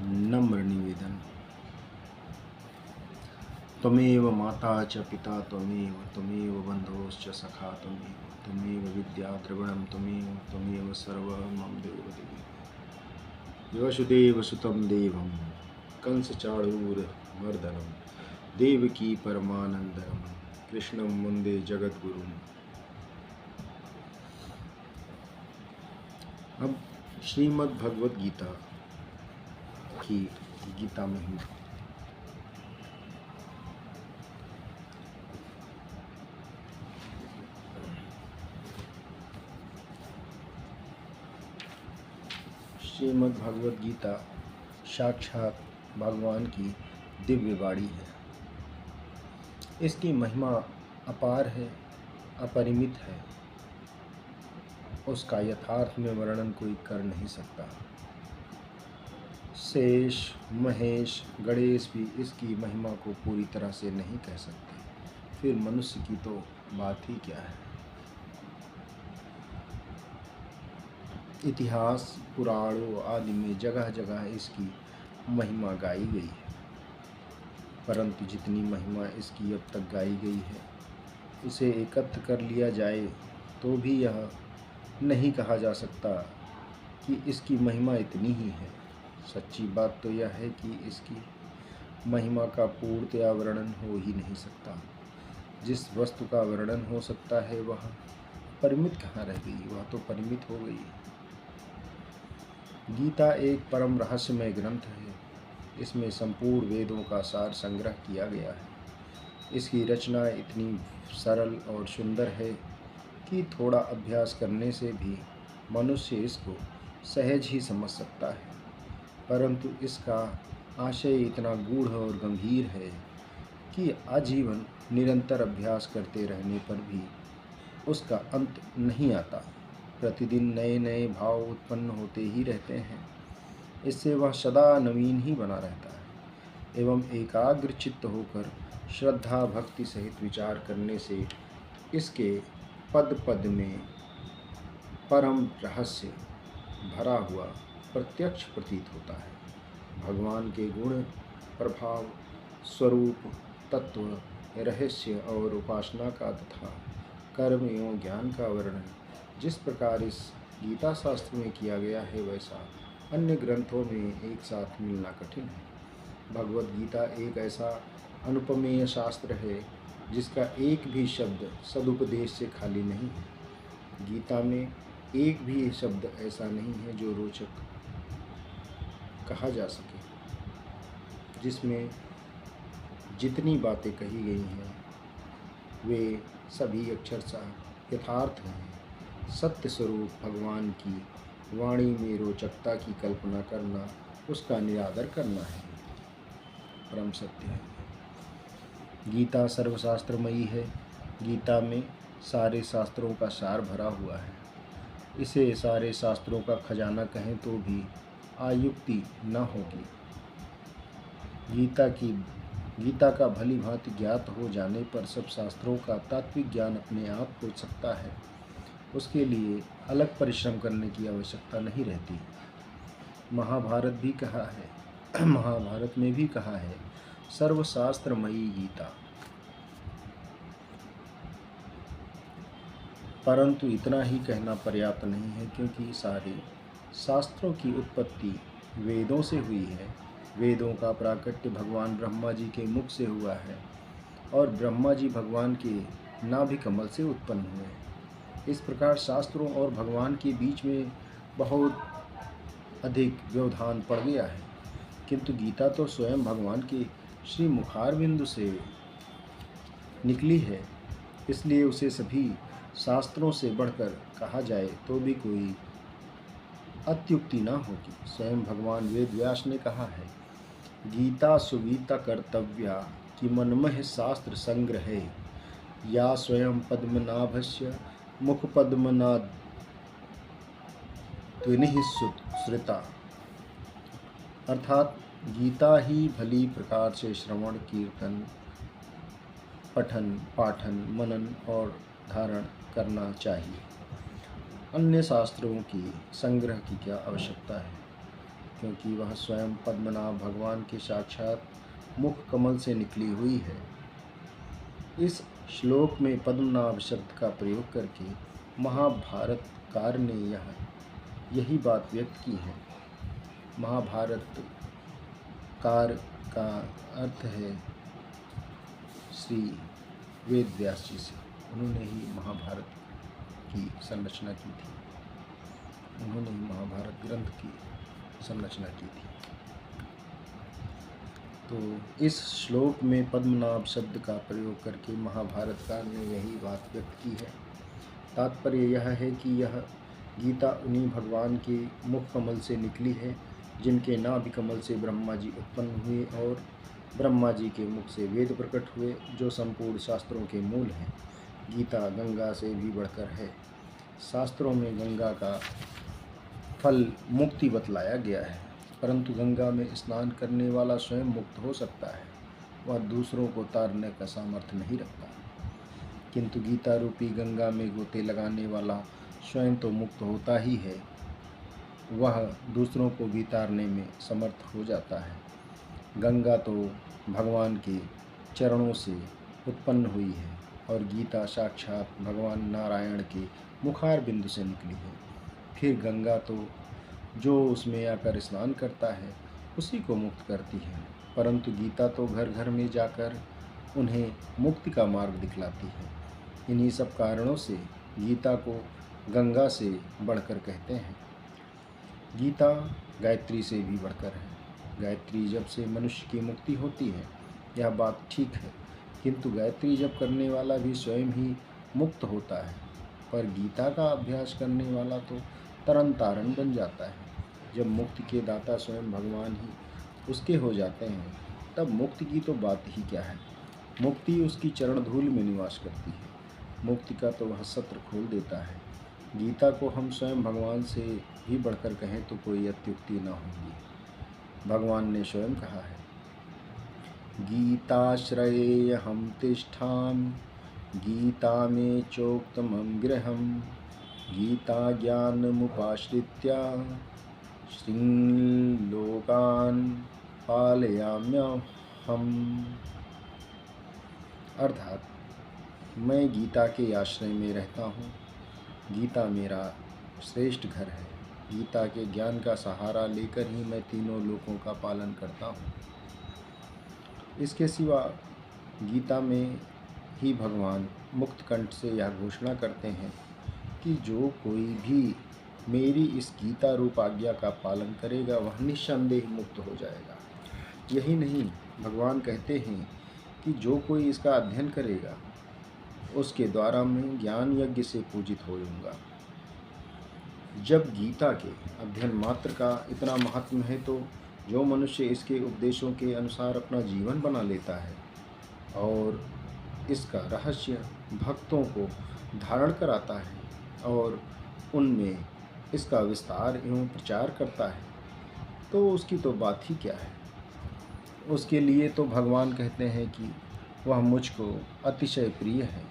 नम्र निवेदन। त्वमेव माता च पिता त्वमेव बन्धुश्च सखा त्वमेव विद्या द्रविणं त्वमेव सर्वं मम देवदेव। वसुदेवसुतं देवं कंसचाणूरमर्दनं देवकी परमानन्दं कृष्णं वन्दे जगद्गुरुम्। अब श्रीमद् भगवद गीता की गीता महिमा। श्रीमद् भगवद गीता साक्षात भगवान की दिव्य वाणी है। इसकी महिमा अपार है, अपरिमित है। उसका यथार्थ में वर्णन कोई कर नहीं सकता। शेष, महेश, गणेश भी इसकी महिमा को पूरी तरह से नहीं कह सकते, फिर मनुष्य की तो बात ही क्या है। इतिहास, पुराणों आदि में जगह जगह इसकी महिमा गाई गई है, परंतु जितनी महिमा इसकी अब तक गाई गई है, उसे एकत्र कर लिया जाए तो भी यह नहीं कहा जा सकता कि इसकी महिमा इतनी ही है। सच्ची बात तो यह है कि इसकी महिमा का पूर्णतया वर्णन हो ही नहीं सकता। जिस वस्तु का वर्णन हो सकता है वह परिमित कहाँ रह गई, वह तो परिमित हो गई। गीता एक परम रहस्यमय ग्रंथ है। इसमें संपूर्ण वेदों का सार संग्रह किया गया है। इसकी रचना इतनी सरल और सुंदर है कि थोड़ा अभ्यास करने से भी मनुष्य इसको सहज ही समझ सकता है, परंतु इसका आशय इतना गूढ़ और गंभीर है कि आजीवन निरंतर अभ्यास करते रहने पर भी उसका अंत नहीं आता। प्रतिदिन नए नए भाव उत्पन्न होते ही रहते हैं। इससे वह सदा नवीन ही बना रहता है एवं एकाग्र चित्त होकर श्रद्धा भक्ति सहित विचार करने से इसके पद पद में परम रहस्य भरा हुआ प्रत्यक्ष प्रतीत होता है। भगवान के गुण, प्रभाव, स्वरूप, तत्व, रहस्य और उपासना का तथा कर्म एवं ज्ञान का वर्णन जिस प्रकार इस गीता शास्त्र में किया गया है, वैसा अन्य ग्रंथों में एक साथ मिलना कठिन है। भगवद गीता एक ऐसा अनुपमेय शास्त्र है जिसका एक भी शब्द सदुपदेश से खाली नहीं है। गीता में एक भी शब्द ऐसा नहीं है जो रोचक कहा जा सके। जिसमें जितनी बातें कही गई हैं वे सभी अक्षरशः यथार्थ हैं। सत्य स्वरूप भगवान की वाणी में रोचकता की कल्पना करना उसका निरादर करना है, परम सत्य है। गीता सर्वशास्त्रमयी है। गीता में सारे शास्त्रों का सार भरा हुआ है। इसे सारे शास्त्रों का खजाना कहें तो भी आयुक्ति न होगी। गीता का भली भांति ज्ञात हो जाने पर सब शास्त्रों का तात्विक ज्ञान अपने आप हो सकता है। उसके लिए अलग परिश्रम करने की आवश्यकता नहीं रहती। महाभारत में भी कहा है सर्वशास्त्रमयी गीता। परंतु इतना ही कहना पर्याप्त नहीं है, क्योंकि सारे शास्त्रों की उत्पत्ति वेदों से हुई है। वेदों का प्राकट्य भगवान ब्रह्मा जी के मुख से हुआ है और ब्रह्मा जी भगवान के नाभि कमल से उत्पन्न हुए। इस प्रकार शास्त्रों और भगवान के बीच में बहुत अधिक व्यवधान पड़ गया है, किंतु गीता तो स्वयं भगवान के श्री मुखारविंद से निकली है, इसलिए उसे सभी शास्त्रों से बढ़कर कहा जाए तो भी कोई अत्युक्ति न होगी। स्वयं भगवान वेद व्यास ने कहा है, गीता सुगीता कर्तव्या कि मनमह शास्त्र संग्रह या स्वयं पद्मनाभस्य मुख पद्मनाद श्रुता। अर्थात गीता ही भली प्रकार से श्रवण, कीर्तन, पठन, पाठन, मनन और धारण करना चाहिए। अन्य शास्त्रों की संग्रह की क्या आवश्यकता है। क्योंकि वह स्वयं पद्मनाभ भगवान के साक्षात मुख कमल से निकली हुई है। इस श्लोक में पद्मनाभ शब्द का प्रयोग करके महाभारतकार ने यही बात व्यक्त की है। महाभारत कार का अर्थ है श्री वेद व्यास जी से। उन्होंने ही महाभारत की संरचना की थी, उन्होंने ही महाभारत ग्रंथ की संरचना की थी। तो इस श्लोक में पद्मनाभ शब्द का प्रयोग करके महाभारतकार ने यही बात व्यक्त की है। तात्पर्य यह है कि यह गीता उन्हीं भगवान के मुख कमल से निकली है जिनके नाभि कमल से ब्रह्मा जी उत्पन्न हुए और ब्रह्मा जी के मुख से वेद प्रकट हुए, जो संपूर्ण शास्त्रों के मूल हैं। गीता गंगा से भी बढ़कर है। शास्त्रों में गंगा का फल मुक्ति बतलाया गया है, परंतु गंगा में स्नान करने वाला स्वयं मुक्त हो सकता है, वह दूसरों को तारने का सामर्थ्य नहीं रखता। किंतु गीता रूपी गंगा में गोते लगाने वाला स्वयं तो मुक्त होता ही है, वह दूसरों को भी तारने में समर्थ हो जाता है। गंगा तो भगवान के चरणों से उत्पन्न हुई है और गीता साक्षात भगवान नारायण के मुखार बिंदु से निकली है। फिर गंगा तो जो उसमें आकर स्नान करता है उसी को मुक्त करती है, परंतु गीता तो घर घर में जाकर उन्हें मुक्ति का मार्ग दिखलाती है। इन्हीं सब कारणों से गीता को गंगा से बढ़कर कहते हैं। गीता गायत्री से भी बढ़कर है। गायत्री जब से मनुष्य की मुक्ति होती है, यह बात ठीक है, किंतु गायत्री जब करने वाला भी स्वयं ही मुक्त होता है, पर गीता का अभ्यास करने वाला तो तरन तारण बन जाता है। जब मुक्ति के दाता स्वयं भगवान ही उसके हो जाते हैं, तब मुक्ति की तो बात ही क्या है। मुक्ति उसकी चरण धूल में निवास करती है। मुक्ति का तो वह सत्र खोल देता है। गीता को हम स्वयं भगवान से भी बढ़कर कहें तो कोई अत्युक्ति न होगी। भगवान ने स्वयं कहा है, गीताश्रये हम तिष्ठामि, गीता में चोक्तमं गृहं, गीता ज्ञानमुपाश्रित्य श्रीलोकान् पालयाम्यहम्। अर्थात मैं गीता के आश्रय में रहता हूँ। गीता मेरा श्रेष्ठ घर है। गीता के ज्ञान का सहारा लेकर ही मैं तीनों लोकों का पालन करता हूँ। इसके सिवा गीता में ही भगवान मुक्त कंठ से यह घोषणा करते हैं कि जो कोई भी मेरी इस गीता रूप आज्ञा का पालन करेगा वह निस्संदेह मुक्त हो जाएगा। यही नहीं, भगवान कहते हैं कि जो कोई इसका अध्ययन करेगा उसके द्वारा मैं ज्ञान यज्ञ से पूजित होऊंगा। जब गीता के अध्ययन मात्र का इतना महात्म्य है, तो जो मनुष्य इसके उपदेशों के अनुसार अपना जीवन बना लेता है और इसका रहस्य भक्तों को धारण कराता है और उनमें इसका विस्तार एवं प्रचार करता है, तो उसकी तो बात ही क्या है। उसके लिए तो भगवान कहते हैं कि वह मुझको अतिशय प्रिय है।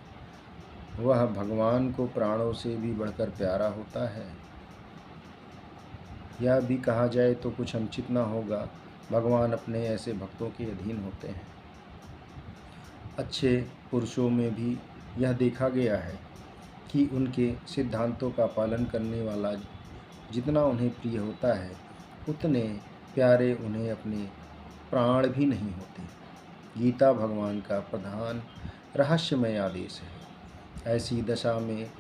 वह भगवान को प्राणों से भी बढ़कर प्यारा होता है। यह भी कहा जाए तो कुछ अनुचित न होगा, भगवान अपने ऐसे भक्तों के अधीन होते हैं। अच्छे पुरुषों में भी यह देखा गया है कि उनके सिद्धांतों का पालन करने वाला जितना उन्हें प्रिय होता है, उतने प्यारे उन्हें अपने प्राण भी नहीं होते। गीता भगवान का प्रधान रहस्यमय आदेश है। ऐसी दशा में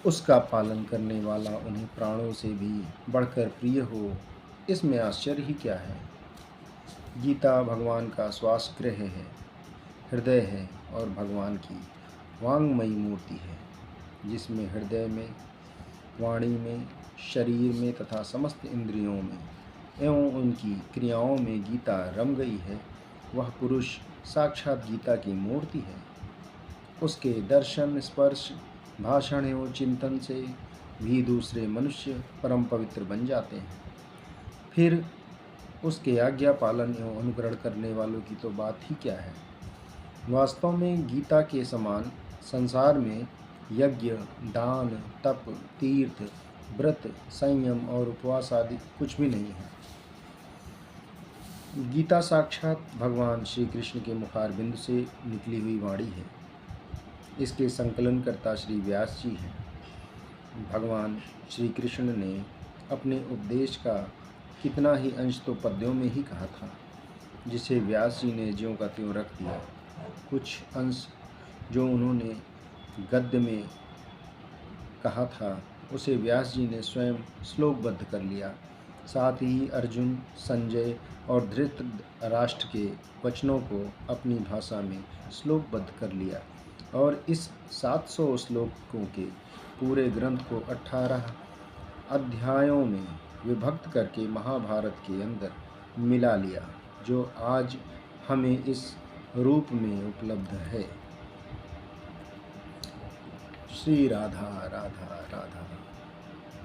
उसका पालन करने वाला उन्हें प्राणों से भी बढ़कर प्रिय हो, इसमें आश्चर्य ही क्या है। गीता भगवान का श्वास गृह है, हृदय है और भगवान की वांगमयी मूर्ति है, जिसमें हृदय में, वाणी में, शरीर में तथा समस्त इंद्रियों में एवं उनकी क्रियाओं में गीता रम गई है। वह पुरुष साक्षात गीता की मूर्ति है। उसके दर्शन, स्पर्श, भाषण एवं चिंतन से भी दूसरे मनुष्य परम पवित्र बन जाते हैं। फिर उसके आज्ञा पालन एवं अनुकरण करने वालों की तो बात ही क्या है। वास्तव में गीता के समान संसार में यज्ञ, दान, तप, तीर्थ व्रत, संयम और उपवास आदि कुछ भी नहीं है। गीता साक्षात भगवान श्री कृष्ण के मुखारबिंद से निकली हुई वाणी है। इसके संकलनकर्ता श्री व्यास जी हैं। भगवान श्री कृष्ण ने अपने उपदेश का कितना ही अंश तो पद्यों में ही कहा था, जिसे व्यास जी ने ज्यों का त्यों रख दिया। कुछ अंश जो उन्होंने गद्य में कहा था, उसे व्यास जी ने स्वयं श्लोकबद्ध कर लिया। साथ ही अर्जुन, संजय और धृतराष्ट्र के वचनों को अपनी भाषा में श्लोकबद्ध कर लिया और इस 700 श्लोकों के पूरे ग्रंथ को 18 अध्यायों में विभक्त करके महाभारत के अंदर मिला लिया, जो आज हमें इस रूप में उपलब्ध है। श्री राधा राधा राधा।